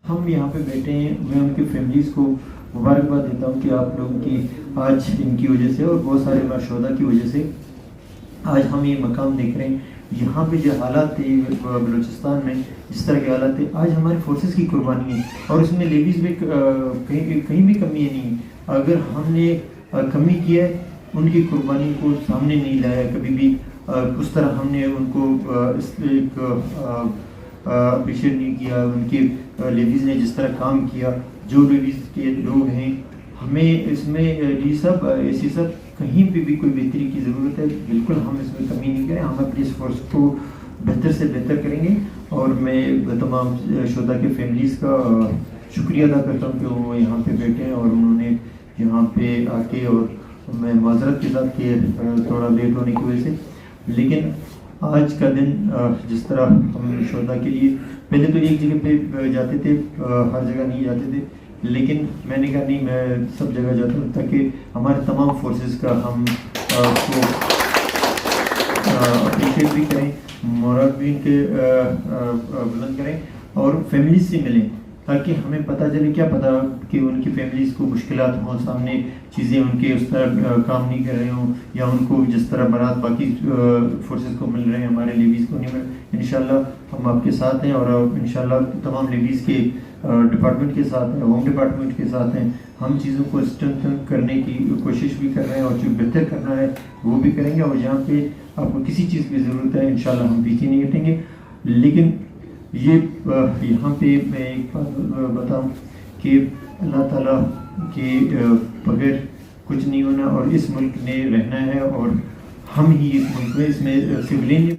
हम यहाँ पे बैठे हैं। मैं उनकी फैमिलीज़ को मुबारकबाद देता हूँ कि आप लोगों की आज इनकी वजह से और बहुत सारे माशोदा की वजह से आज हम ये मकाम देख रहे हैं। यहाँ पे जो हालात थे बलूचिस्तान में, जिस तरह के हालात थे, आज हमारे फोर्सेस की कुर्बानी है और इसमें लेडीज़ भी कहीं कहीं भी कमी नहीं है। अगर हमने कमी किया है, उनकी कुर्बानी को सामने नहीं लाया कभी भी, उस तरह हमने उनको अप्रिशिएट नहीं किया। उनके लेडीज़ ने जिस तरह काम किया, जो लेडीज़ के लोग हैं, हमें इसमें ये सब ऐसी सब कहीं पे भी कोई बेहतरी की ज़रूरत है। बिल्कुल हम इसमें कमी नहीं करें, हम अपनी इस फोर्स को बेहतर से बेहतर करेंगे। और मैं तमाम शोधा के फैमिलीज़ का शुक्रिया अदा करता हूँ कि वो यहाँ पे बैठे हैं और उन्होंने यहाँ पे आके, और मैं माजरत के साथ कि थोड़ा लेट होने की वजह से, लेकिन आज का दिन जिस तरह हम शोधा के लिए पहले तो एक जगह पे जाते थे, हर जगह नहीं जाते थे, लेकिन मैंने कहा नहीं, मैं सब जगह जाता हूँ ताकि हमारे तमाम फोर्सेस का हम उसको अप्रिशिएट भी करें, मोरल भी इनके बुलंद करें और फैमिलीज से मिलें, ताकि हमें पता चले। क्या पता कि उनकी फैमिलीज़ को मुश्किलात हों, सामने चीज़ें उनके उस तरह काम नहीं कर रहे हों, या उनको जिस तरह बारात बाकी फोर्सेस को मिल रहे हैं हमारे लेडीज़ को नहीं मिल। इंशाल्लाह हम आपके साथ हैं और इंशाल्लाह तमाम लेडीज़ के डिपार्टमेंट के साथ हैं, होम डिपार्टमेंट के साथ हैं। हम चीज़ों को स्ट्रेंथन करने की कोशिश भी कर रहे हैं और जो बेहतर करना है वो भी करेंगे। और जहाँ पे आपको किसी चीज़ की ज़रूरत है, इंशाल्लाह हम पीछे नहीं हटेंगे। लेकिन ये यहाँ पे मैं एक बात बताऊँ कि अल्लाह ताला के बगैर कुछ नहीं होना और इस मुल्क ने रहना है, और हम ही इस मुल्क में, इसमें सिविलियन